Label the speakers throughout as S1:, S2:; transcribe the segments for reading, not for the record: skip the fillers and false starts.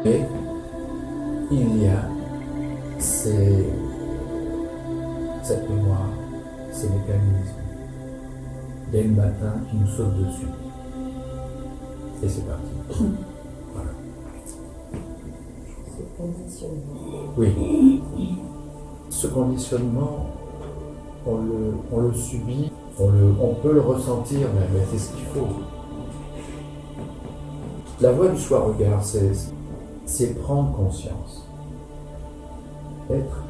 S1: Et il y a cette mémoire, ces mécanismes. Il y a le matin qui nous saute dessus. Et c'est parti. Voilà.
S2: Ce conditionnement.
S1: Oui. Ce conditionnement, on le subit, on peut le ressentir, mais c'est ce qu'il faut. La voie du soi-regard, c'est prendre conscience. Être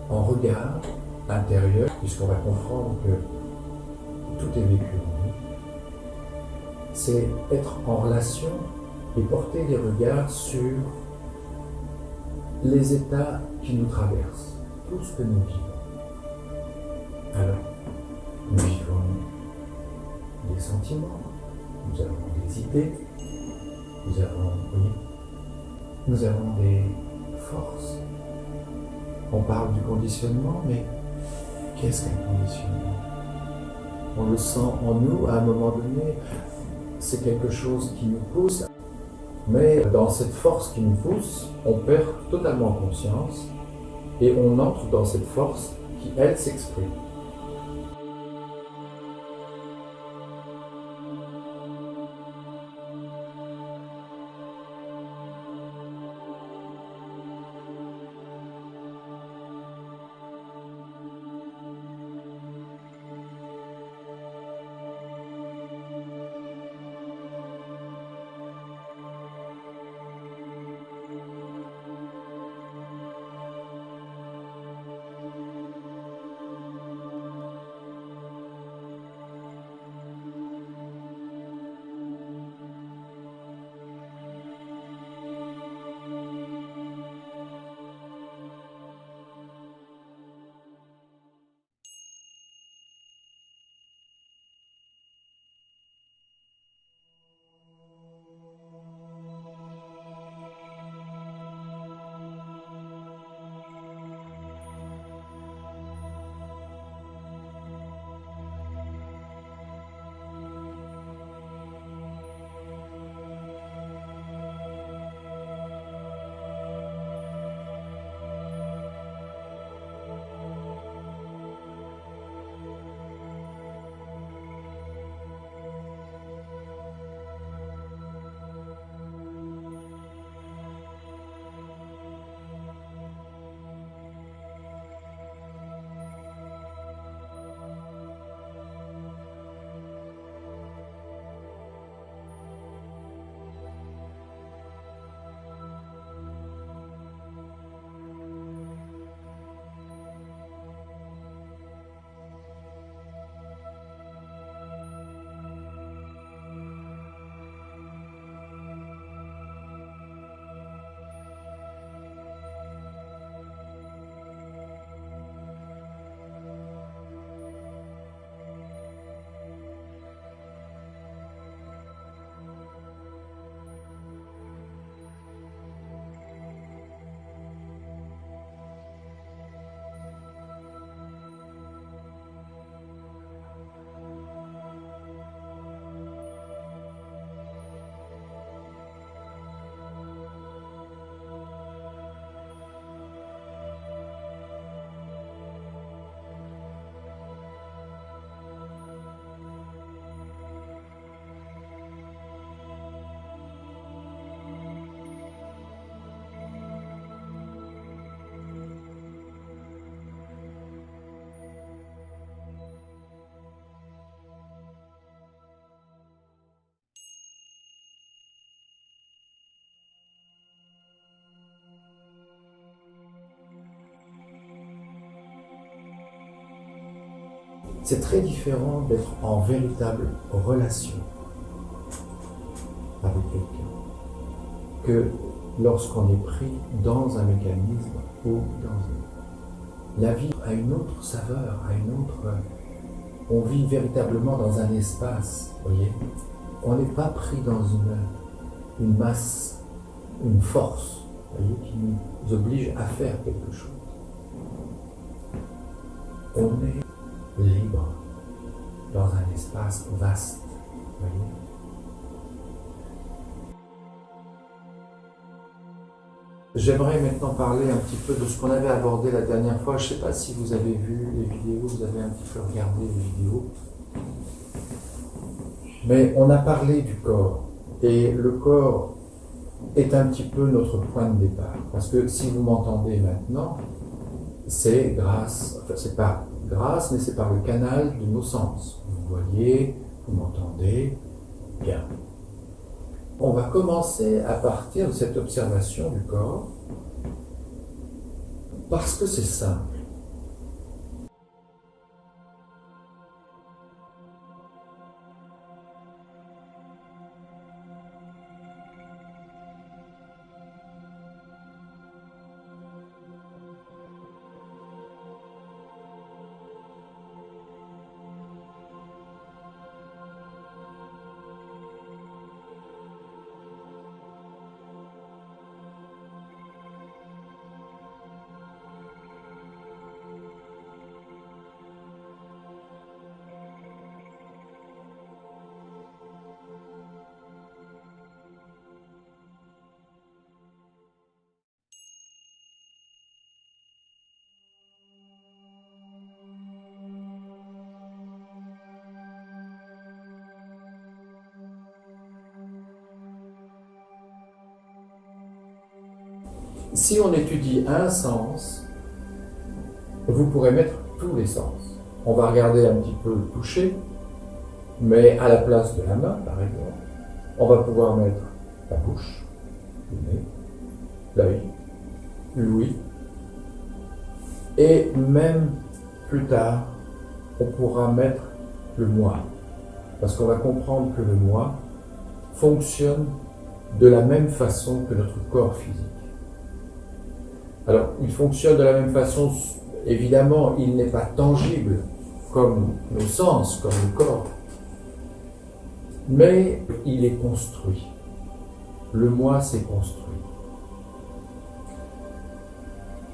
S1: en regard intérieur, puisqu'on va comprendre que tout est vécu en nous. C'est être en relation et porter des regards sur les états qui nous traversent, tout ce que nous vivons. Alors, nous vivons des sentiments, nous avons des idées, nous avons des forces. On parle du conditionnement, mais qu'est-ce qu'un conditionnement? On le sent en nous à un moment donné, c'est quelque chose qui nous pousse, mais dans cette force qui nous pousse, on perd totalement conscience et on entre dans cette force qui, elle, s'exprime. C'est très différent d'être en véritable relation avec quelqu'un que lorsqu'on est pris dans un mécanisme ou dans un... La vie a une autre saveur, a une autre... On vit véritablement dans un espace, voyez. On n'est pas pris dans une masse, une force, voyez, qui nous oblige à faire quelque chose. On est libre dans un espace vaste, voyez. J'aimerais maintenant parler un petit peu de ce qu'on avait abordé la dernière fois. Je ne sais pas si vous avez vu les vidéos, vous avez un petit peu regardé les vidéos. Mais on a parlé du corps. Et le corps est un petit peu notre point de départ. Parce que si vous m'entendez maintenant, c'est grâce, enfin c'est pas grâce, mais c'est par le canal de nos sens. Vous voyez, vous m'entendez, bien. On va commencer à partir de cette observation du corps, parce que c'est simple. Si on étudie un sens, vous pourrez mettre tous les sens. On va regarder un petit peu le toucher, mais à la place de la main, par exemple, on va pouvoir mettre la bouche, le nez, l'œil, l'ouïe, et même plus tard, on pourra mettre le moi, parce qu'on va comprendre que le moi fonctionne de la même façon que notre corps physique. Alors, il fonctionne de la même façon, évidemment, il n'est pas tangible comme nos sens, comme le corps, mais il est construit. Le moi s'est construit.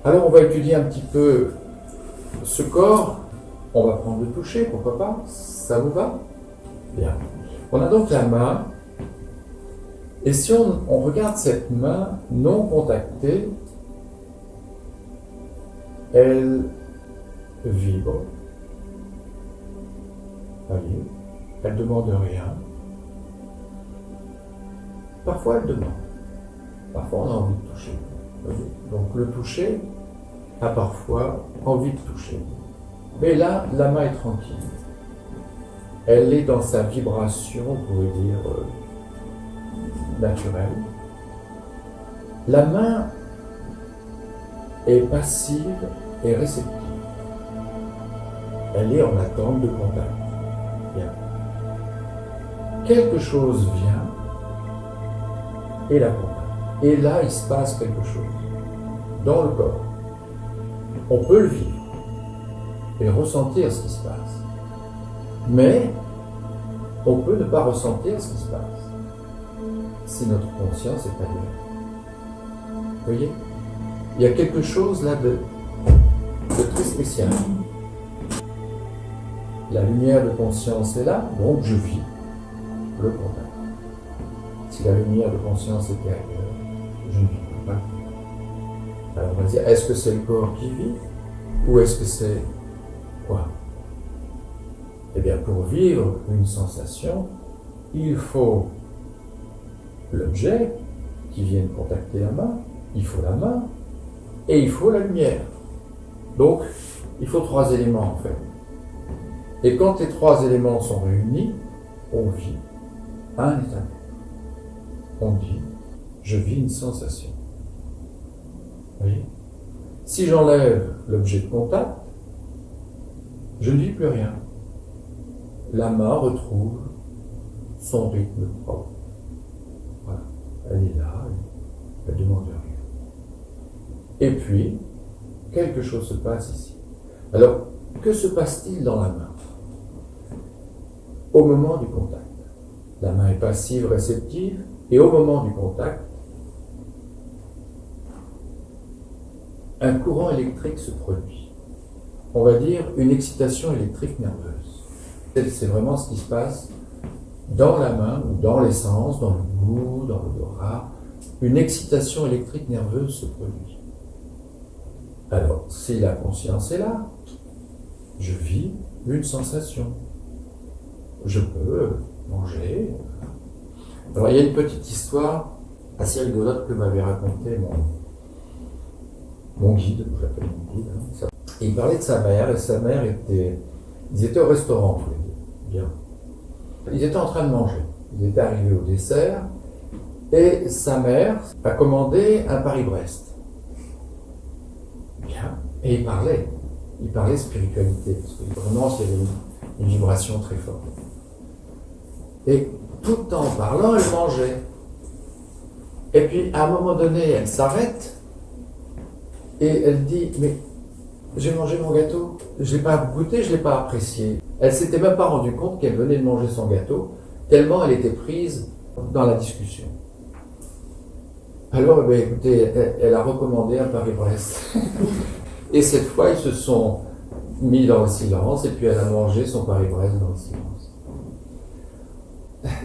S1: Alors, on va étudier un petit peu ce corps. On va prendre le toucher, pourquoi pas? Ça vous va? Bien. On a donc la main, et si on regarde cette main non contactée, elle vibre. Voyez, elle ne demande rien. Parfois elle demande. Parfois on a envie de toucher. Voyez. Donc le toucher a parfois envie de toucher. Mais là, la main est tranquille. Elle est dans sa vibration, on pourrait dire, naturelle. La main est passive et réceptive. Elle est en attente de contact. Bien. Quelque chose vient et la contacte. Et là, il se passe quelque chose dans le corps. On peut le vivre et ressentir ce qui se passe. Mais on peut ne pas ressentir ce qui se passe si notre conscience est ailleurs. Vous voyez? Il y a quelque chose là de très spécial. La lumière de conscience est là, donc je vis le contact. Si la lumière de conscience était ailleurs, je ne vivrais pas. Alors on va dire, est-ce que c'est le corps qui vit ou est-ce que c'est quoi? Eh bien, pour vivre une sensation, il faut l'objet qui vienne contacter la main, il faut la main, et il faut la lumière. Donc, il faut 3 éléments en fait. Et quand les 3 éléments sont réunis, on vit un état d'être. On dit, je vis une sensation. Vous voyez? Si j'enlève l'objet de contact, je ne vis plus rien. La main retrouve son rythme propre. Voilà. Elle est là, elle ne demande rien. Et puis, quelque chose se passe ici. Alors, que se passe-t-il dans la main? Au moment du contact, la main est passive, réceptive, et au moment du contact, un courant électrique se produit. On va dire une excitation électrique nerveuse. C'est vraiment ce qui se passe dans la main, ou dans l'essence, dans le goût, dans l'odorat, une excitation électrique nerveuse se produit. Alors, si la conscience est là, je vis une sensation. Je peux manger. Alors, il y a une petite histoire assez rigolote que m'avait racontée mon guide, je l'appelle mon guide. Et il parlait de sa mère, et sa mère ils étaient au restaurant tous les deux. Bien. Ils étaient en train de manger. Ils étaient arrivés au dessert, et sa mère a commandé un Paris-Brest. Bien. Et il parlait spiritualité, parce que vraiment c'est une vibration très forte. Et tout en parlant, elle mangeait. Et puis à un moment donné, elle s'arrête et elle dit, mais j'ai mangé mon gâteau, je ne l'ai pas goûté, je ne l'ai pas apprécié. Elle ne s'était même pas rendue compte qu'elle venait de manger son gâteau, tellement elle était prise dans la discussion. Alors, écoutez, elle a recommandé un Paris-Brest. Et cette fois, ils se sont mis dans le silence, et puis elle a mangé son Paris-Brest dans le silence.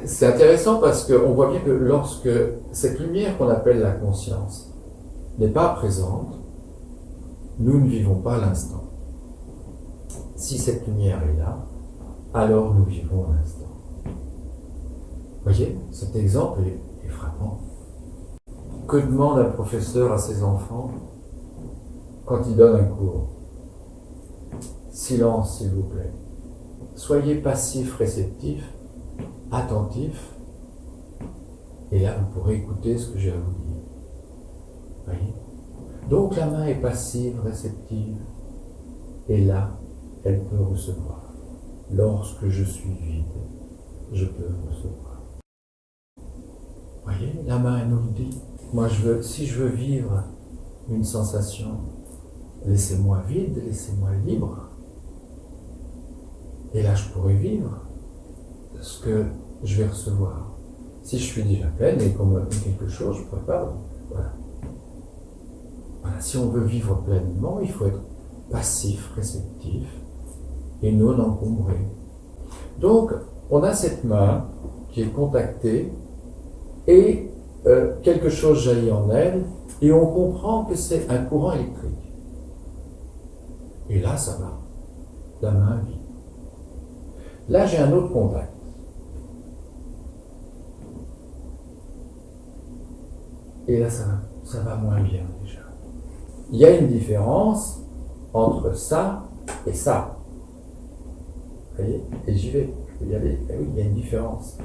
S1: C'est intéressant parce qu'on voit bien que lorsque cette lumière qu'on appelle la conscience n'est pas présente, nous ne vivons pas l'instant. Si cette lumière est là, alors nous vivons l'instant. Vous voyez, cet exemple est frappant. Que demande un professeur à ses enfants quand il donne un cours? Silence, s'il vous plaît. Soyez passif, réceptif, attentif, et là vous pourrez écouter ce que j'ai à vous dire. Voyez? Donc la main est passive, réceptive, et là, elle peut recevoir. Lorsque je suis vide, je peux recevoir. Voyez, la main elle nous le dit. Moi, si je veux vivre une sensation, laissez-moi vide, laissez-moi libre. Et là, je pourrais vivre ce que je vais recevoir. Si je suis déjà pleine et qu'on me donne quelque chose, je ne pourrais pas. Voilà. Si on veut vivre pleinement, il faut être passif, réceptif et non encombré. Donc, on a cette main qui est contactée et quelque chose jaillit en elle et on comprend que c'est un courant électrique. Et là, ça va. La main vit. Là, j'ai un autre contact. Et là, ça va moins bien déjà. Il y a une différence entre ça et ça. Vous voyez? Et j'y vais, je peux y aller. Et oui, il y a une différence.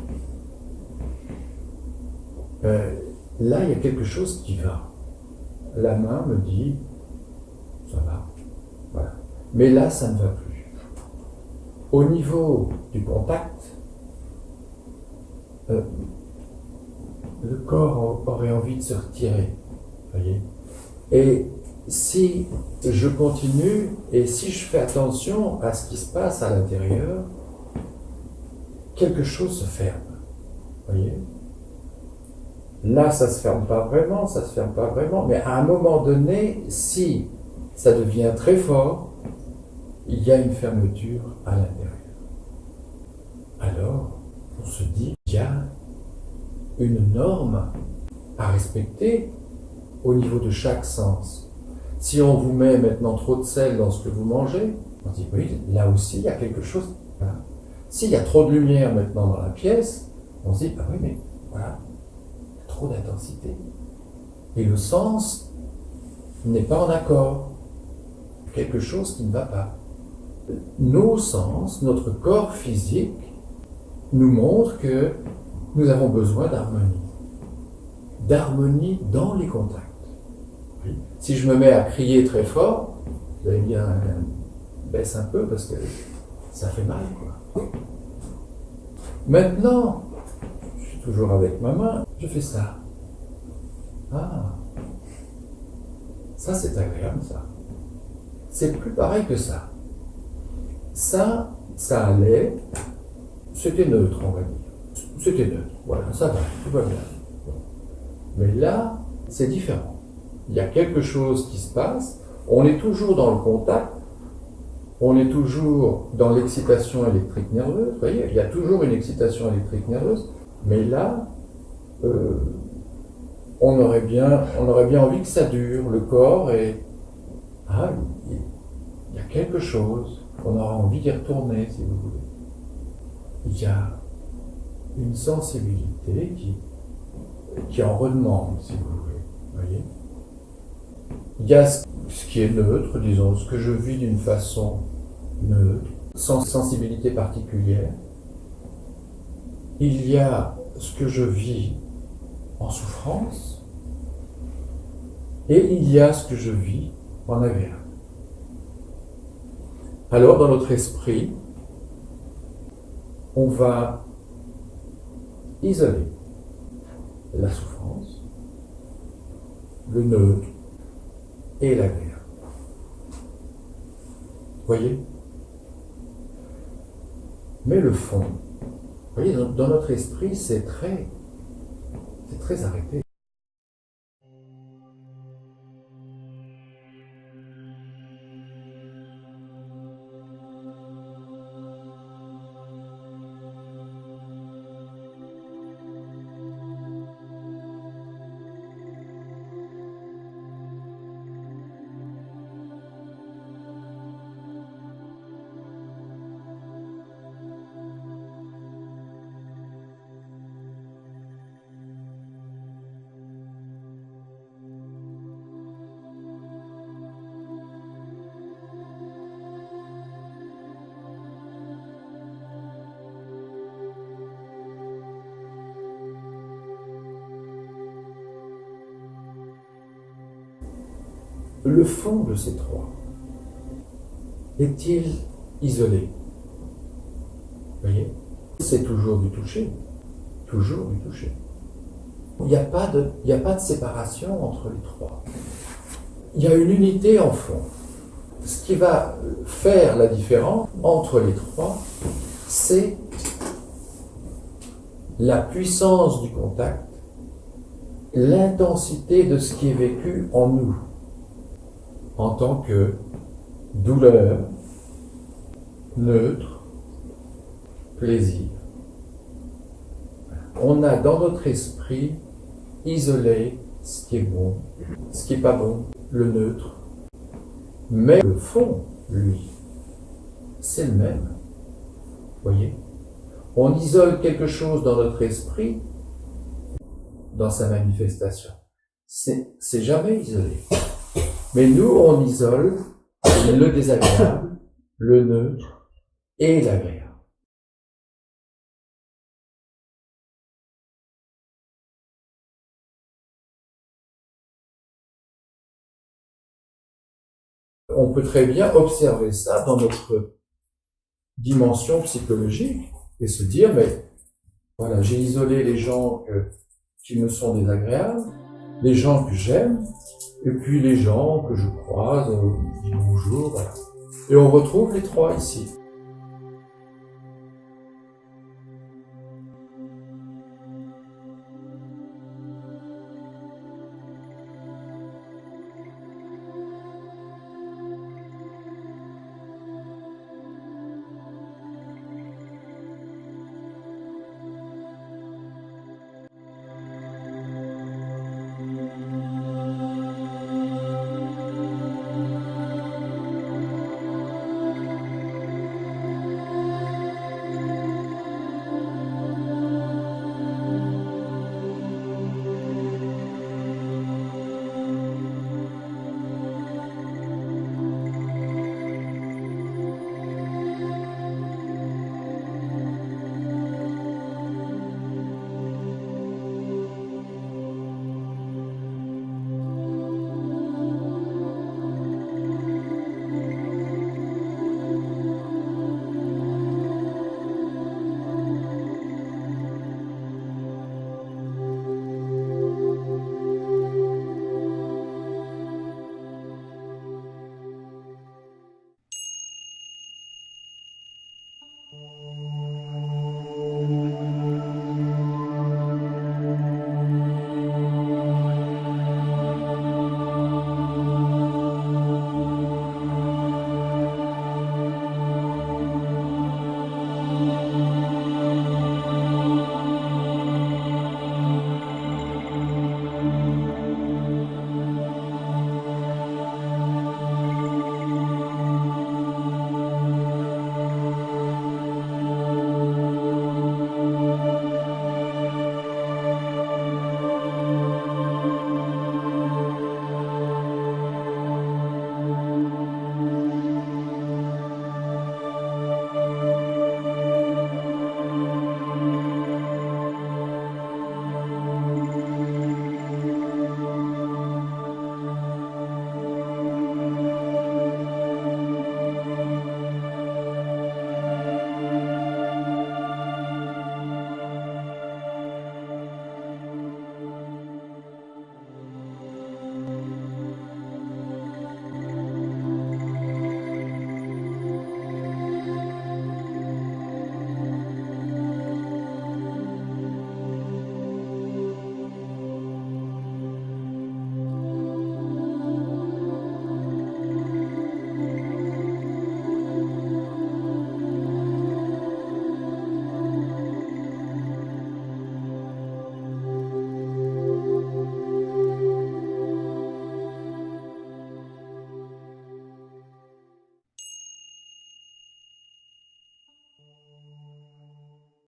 S1: Là, il y a quelque chose qui va. La main me dit, ça va. Voilà. Mais là, ça ne va plus. Au niveau du contact, le corps aurait envie de se retirer. Voyez. Et si je continue et si je fais attention à ce qui se passe à l'intérieur, quelque chose se ferme. Voyez. Là, ça ne se ferme pas vraiment, mais à un moment donné, si ça devient très fort, il y a une fermeture à l'intérieur. Alors, on se dit qu'il y a une norme à respecter au niveau de chaque sens. Si on vous met maintenant trop de sel dans ce que vous mangez, on dit oui, là aussi il y a quelque chose. Voilà. S'il y a trop de lumière maintenant dans la pièce, on se dit ah oui mais voilà, trop d'intensité. Et le sens n'est pas en accord. Quelque chose qui ne va pas. Nos sens, notre corps physique, nous montre que nous avons besoin d'harmonie. D'harmonie dans les contacts. Si je me mets à crier très fort, vous allez bien baisse un peu parce que ça fait mal, quoi. Maintenant, je suis toujours avec ma main, je fais ça. Ah, ça c'est agréable, ça. C'est plus pareil que ça. Ça allait, c'était neutre, on va dire. C'était neutre, voilà, ça va, tout va bien. Mais là, c'est différent. Il y a quelque chose qui se passe, on est toujours dans le contact, on est toujours dans l'excitation électrique nerveuse, vous voyez, il y a toujours une excitation électrique nerveuse, mais là, on aurait bien envie que ça dure, le corps, et ah, il y a quelque chose, on aura envie d'y retourner, si vous voulez. Il y a une sensibilité qui en redemande, si vous voulez. Voyez, il y a ce qui est neutre, disons, ce que je vis d'une façon neutre, sans sensibilité particulière. Il y a ce que je vis en souffrance, et il y a ce que je vis en agréable. Alors, dans notre esprit, on va isoler la souffrance, le neutre et l'agréable. Voyez? Mais le fond, voyez, dans notre esprit, c'est très arrêté. Le fond de ces trois est-il isolé? Vous voyez? C'est toujours du toucher. Toujours du toucher. Il n'y a pas de séparation entre les trois. Il y a une unité en fond. Ce qui va faire la différence entre les trois, c'est la puissance du contact, l'intensité de ce qui est vécu en nous, en tant que douleur, neutre, plaisir. On a dans notre esprit isolé ce qui est bon, ce qui n'est pas bon, le neutre. Mais le fond, lui, c'est le même. Voyez? On isole quelque chose dans notre esprit, dans sa manifestation. C'est jamais isolé. Mais nous, on isole le désagréable, le neutre et l'agréable. On peut très bien observer ça dans notre dimension psychologique et se dire, mais voilà, j'ai isolé les gens qui me sont désagréables, les gens que j'aime, et puis les gens que je croise, dis bonjour, voilà. Et on retrouve les trois ici.